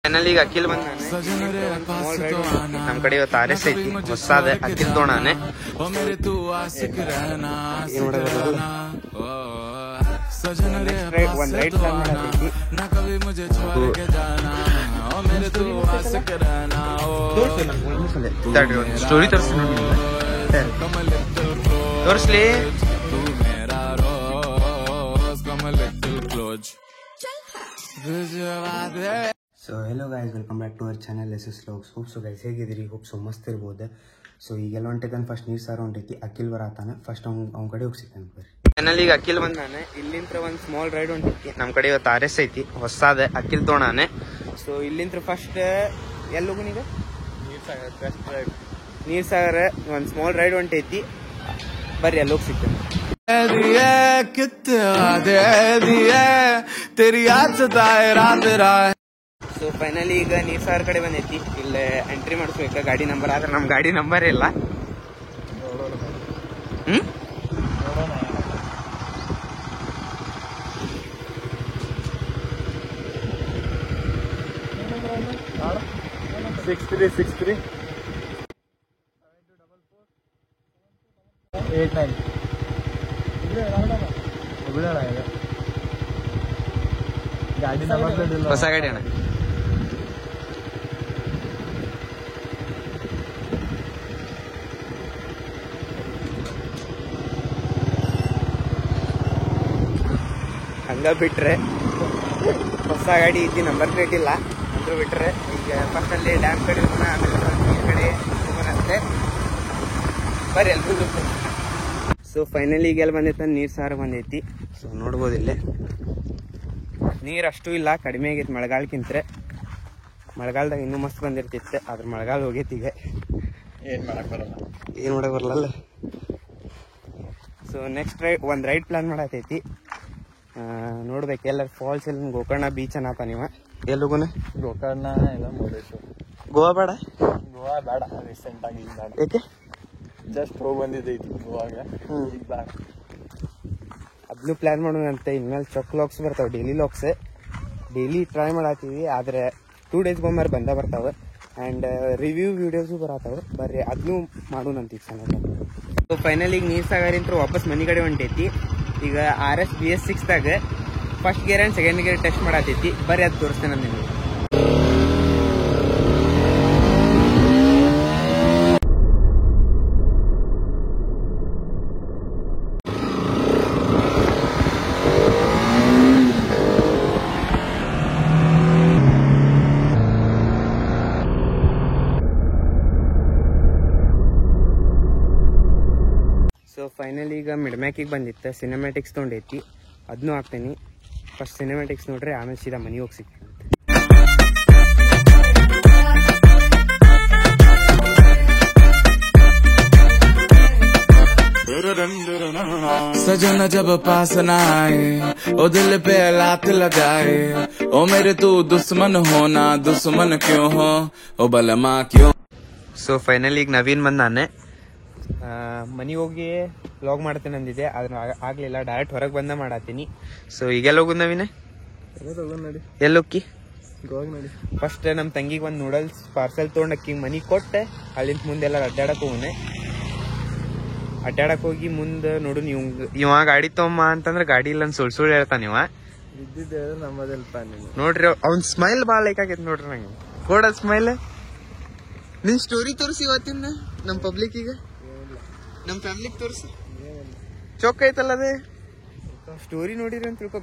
Final ಈಗ ಅಖಿಲ್ ಬಂದಾನೆ. ನಮ್ ಕಡೆ ಇವತ್ತು ಆರ್ ಎಸ್ ಐತಿ ಹೊಸಾದ ಅಖಿಲ್ ತೋಣಾನೆ. ಒಂದ್ ರೈಟ್ ಪ್ಲಾನ್ ಮಾಡತೈತಿ. ಸ್ಟೋರಿ ತೋರಿಸ್ಲಿ. So hello guys, welcome back to our channel S vlogs. Hope so guys ಹೇಗಿದ್ರಿ? ಹೋಪ್ ಸೊ ಮಸ್ತ್ ಇರ್ಬೋದು. ಸೊ ಈಗೆಲ್ಲ ಹೊಂಟೈತಾನೆ. ಫಸ್ಟ್ ನೀರು ಸಾರು ಹೊಂಟೈತಿ. ಅಖಿಲ್ ಬರತಾನೆ. ಫಸ್ಟ್ ಅವ್ನ ಕಡೆ ಹೋಗಿ ಸಿಗ್ತಾನೆ. ಬರ್ರಿ. ಫೈನಲ್ ಈಗ ಅಖಿಲ್ ಬಂದಾನೆ. ಇಲ್ಲಿಂತ್ರ ಒಂದು ಸ್ಮಾಲ್ ರೈಡ್ ಹೊಂಟೈತಿ. ನಮ್ಮ ಕಡೆ ಇವತ್ತು ಆರ್ ಎಸ್ ಐತಿ ಹೊಸಾದ ಅಖಿಲ್ ತೋಣಾನೆ. ಸೊ ಇಲ್ಲಿಂತ್ರ ಫಸ್ಟ್ ಎಲ್ಲಿ ಹೋಗೋಣೀಗ? ನೀರ್ ಸಾಗರ ಒಂದು ಸ್ಮಾಲ್ ರೈಡ್ ಹೊಂಟೈತಿ. ಬರ್ರಿ ಅಲ್ಲಿ ಹೋಗಿ ಸಿಗ್ತಾನೆ. ಸೊ ಫೈನಲಿ ಈಗ ನೀರ್ ಸಾಗರ್ ಕಡೆ ಬಂದೈತಿ. ಇಲ್ಲೇ ಎಂಟ್ರಿ ಮಾಡಿಸ್ಬೇಕ ಗಾಡಿ ನಂಬರ್. ಆದ್ರೆ ನಮ್ ಗಾಡಿ ನಂಬರ್ ಇಲ್ಲ. ಹೊಸ ಗಾಡಿ ಅಣ್ಣ. ಹಂಗ ಬಿಟ್ರೆ ಹೊಸ ಗಾಡಿ ಐತಿ, ನಂಬರ್ ಪ್ಲೇಟ್ ಇಲ್ಲ ಅಂದ್ರೂ ಬಿಟ್ರೆ. ಈಗ ಫಸ್ಟ್ ಅಲ್ಲಿ ಡ್ಯಾಮ್ ಕಡೆ ಹೋಗೋಣ, ಆಮೇಲೆ ನೀರ್ ಕಡೆ ಹೋಗೋಣ ಅಷ್ಟೇ. ಬರ್ರಿ ಎಲ್ರಿಗೂ. ಸೊ ಫೈನಲಿ ಈಗ ಎಲ್ಲಿ ಬಂದೈತೆ? ನೀರ್ ಸಾರು ಬಂದೈತಿ. ಸೊ ನೋಡ್ಬೋದಿಲ್ಲೇ ನೀರು ಅಷ್ಟು ಇಲ್ಲ, ಕಡಿಮೆ ಆಗೈತಿ ಮಳೆಗಾಲಕ್ಕಿಂತ. ಮಳೆಗಾಲದಾಗ ಇನ್ನೂ ಮಸ್ತ್ ಬಂದಿರ್ತಿತ್ತು. ಆದ್ರೆ ಮಳೆಗಾಲ ಹೋಗೈತಿ. ಈಗ ಏನು ಮಾಡಕ್ ಬರಲ್ಲ. ಸೊ ನೆಕ್ಸ್ಟ್ ಒಂದು ರೈಡ್ ಪ್ಲಾನ್ ಮಾಡತೈತಿ. ನೋಡ್ಬೇಕು ಎಲ್ಲರ ಫಾಲ್ಸ್ ಎಲ್ಲ. ಗೋಕರ್ಣ ಬೀಚ್ ಅನ್ನತ ನೀವ. ಎಲ್ಲಿ ಹೋಗೋಣ? ಗೋಕರ್ಣ ಇಲ್ಲ ಮುರುಡೇಶ್ವರ. ಗೋವಾ ಬೇಡ? ಗೋವಾ ಬೇಡ ರೀಸೆಂಟ್ ಆಗಿ. ಈಗ ಬೇಡ. ಏಕೆ? ಜಸ್ಟ್ ಹೋಗಿ ಬಂದಿದ್ದೈತಿ ಗೋವಾಗ. ಈಗ ಬೇಡ. ಅದನ್ನು ಪ್ಲಾನ್ ಮಾಡೋಣಂತೆ. ಇನ್ಮೇಲೆ ಚೊಕ್ ಲಾಕ್ಸ್ ಬರ್ತಾವೆ, ಡೈಲಿ ಲಾಕ್ಸ್. ಡೈಲಿ ಟ್ರೈ ಮಾಡತ್ತೀವಿ. ಆದರೆ 2 days ಒಮ್ಮೆ ಬಂದ ಬರ್ತಾವೆ. ಆ್ಯಂಡ್ ರಿವ್ಯೂ ವಿಡಿಯೋಸು ಬರತ್ತಾವೆ. ಬರ್ರಿ ಅದನ್ನು ಮಾಡೋಣಂತ ಈಗ ಚೆನ್ನಾಗಿ. ಸೊ ಫೈನಲ್ ಈಗ ನೀರು ಸಾಗರಿಂತ ವಾಪಸ್ ಮನೆ ಕಡೆ ಹೊಂಟೈತಿ. ಈಗ RS BS6ದಾಗ first gear and second gear test ಮಾಡತೈತಿ. ಬರ್ರಿ ಅದು ತೋರಿಸ್ತೇನೆ ನಿಮಗೆ. ಸೊ ಫೈನಲ್ ಈಗ ಮಿಡ್ಮ್ಯಾಕಿಗೆ ಬಂದಿತ್ತು. ಸಿನಿಮ್ಯಾಟಿಕ್ಸ್ ತೊಗೊಂಡೈತಿ. ಅದನ್ನೂ ಹಾಕ್ತೇನೆ. ಫಸ್ಟ್ ಸಿನಿಮ್ಯಾಟಿಕ್ಸ್ ನೋಡ್ರಿ, ಆಮೇಲೆ ಸೀದಾ ಮನೆಗೆ ಹೋಗಿ ಸಿಗ್ತೀನಿ. सजना जब पास न आए ओ दिल पे लात लगाए ओ मेरे तू दुश्मन होना दुश्मन क्यों हो ओ बलमा क्यों. ಸೊ ಫೈನಲ್ ಈಗ ನವೀನ್ ಬಂದಾನೆ. ಮನೆಗೆ ಹೋಗಿ ವ್ಲಾಗ್ ಮಾಡ್ತೇನೆ ಅಂದಿದ್ದೆ, ಅದನ್ನ ಆಗ್ಲಿಲ್ಲ. ಡೈರೆಕ್ಟ್ ಹೊರಗೆ ಬಂದ ಮಾಡತ್ತೀನಿ. ಸೊ ಈಗೆಲ್ಲ ಹೋಗುದು ನವೀನ? ಎಲ್ಲೋಕ್ಕಿ? ಫಸ್ಟ್ ನಮ್ಮ ತಂಗಿಗೆ ಒಂದು ನೂಡಲ್ಸ್ ಪಾರ್ಸೆಲ್ ತೊಗೊಂಡಕ್ಕಿ ಮನೆಗೆ ಕೊಟ್ಟೆ. ಅಲ್ಲಿಂದ ಮುಂದೆಲ್ಲ ಅಡ್ಡಾಡಕ್ ಹೋಗೋನೆ. ಅಡ್ಡಾಡಕ್ ಹೋಗಿ ಮುಂದೆ ನೋಡು ನೀವು ಇವ ಗಾಡಿ ತೊಗೊಂಬ ಅಂತಂದ್ರೆ ಗಾಡಿ ಇಲ್ಲ ಸುಳ್ಳು ಹೇಳ್ತಾನ. ಇವ ನೋಡ್ರಿ ಅವ್ನ ಸ್ಮೈಲ್ ಭಾಳ ಲೈಕ್ ಆಗೈತೆ ನೋಡ್ರಿ ನಂಗೆ. ಕೊಡ ಸ್ಮೈಲ್. ನಿನ್ ಸ್ಟೋರಿ ತೋರಿಸಿ ಇವತ್ತಿನ ನಮ್ ಪಬ್ಲಿಕ್. ನಮ್ ಫ್ಯಾಮಿಲಿಗೆ ತೋರಿಸಿ. ಚೊಕ್ ಐತಲ್ಲ ಅದೇ ಸ್ಟೋರಿ ನೋಡಿರಿ ಅಂತ ತಿಳ್ಕೊ.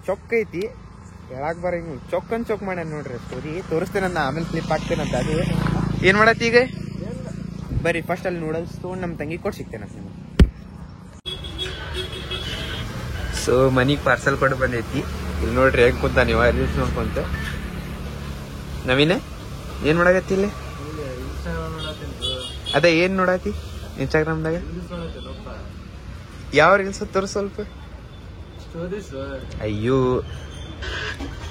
ಚೊಕ್ ಐತಿ, ಹೇಳಕ್ ಬರಂಗ ಚೊಕ್ ಮಾಡ್ಯಾನ ನೋಡ್ರಿ. ಸ್ಟೋರಿ ತೋರಿಸ್ತೇನೆ ನಾ, ಆಮೇಲೆ ಕ್ಲಿಪ್ ಹಾಕ್ತೇನಂತ. ಅದು ಏನ್ ಮಾಡತ್ತಿ ಈಗ? ಬರ್ರಿ ಫಸ್ಟ್ ಅಲ್ಲಿ ನೂಡಲ್ಸ್ ತೊಗೊಂಡು ನಮ್ಮ ತಂಗಿ ಕೊಟ್ಟು ಸಿಗ್ತೇನೆ ನಿಮ್ಗೆ. ಸೊ ಮನಿಗೆ ಪಾರ್ಸಲ್ ಕೊಟ್ಟು ಬಂದೈತಿ. ಇಲ್ಲಿ ನೋಡ್ರಿ ಹೆಂಗ್ ಕುಂತ ನೀವು ರೀಲ್ಸ್ ನೋಡ್ಕೊಂತ. ನವೀನ ಏನ್ ಮಾಡಾಕತ್ತಿ ಇಲ್ಲಿ? ಅದೇ ಏನ್ ನೋಡಾತಿ ಇನ್ಸ್ಟಾಗ್ರಾಮ್ದಾಗ? ಯಾವ ರೀಲ್ಸ್ ತೋರಿಸ್ ಸ್ವಲ್ಪ. ಅಯ್ಯೋ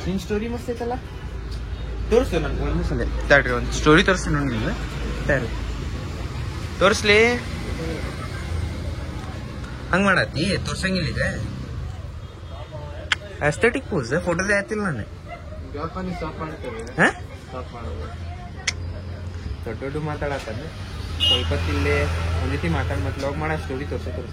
ನಿನ್ ಸ್ಟೋರಿ ಮಸ್ತ್ ಐತಲ್ಲ, ತೋರಿಸ್ತು ನನ್ಗೆ ಒಂದ್ಸಲ. ತಡ್ರಿ ಒಂದು ಸ್ಟೋರಿ ತೋರಿಸ್ತೀನಿ ನೋಡಿ ನಿಮ್ಗೆ. ತಡ್ರಿ ತೋರಿಸ್ಲಿ. ಹಂಗ್ ಮಾಡತ್ತಿ ತೋರ್ಸಂಗಿಲ್ಲ. ಈಗ ಅಸ್ಥೆಟಿಕ್ ಪೋಸ್ ಫೋಟೋದೇ ಆಯ್ತಿಲ್ಲ ನಾನು. ದೊಡ್ಡ ದೊಡ್ಡ ಮಾತಾಡತ್ತಾನೆ ಸ್ವಲ್ಪ ಇಲ್ಲೇ ಒಂದ್ ರೀತಿ ಮಾತಾಡ್ ಮತ್ತೆ ಲಾಗ್ ಮಾಡೋ ಸ್ಟೋರಿ ತೋರಿಸ್ತಾರೆ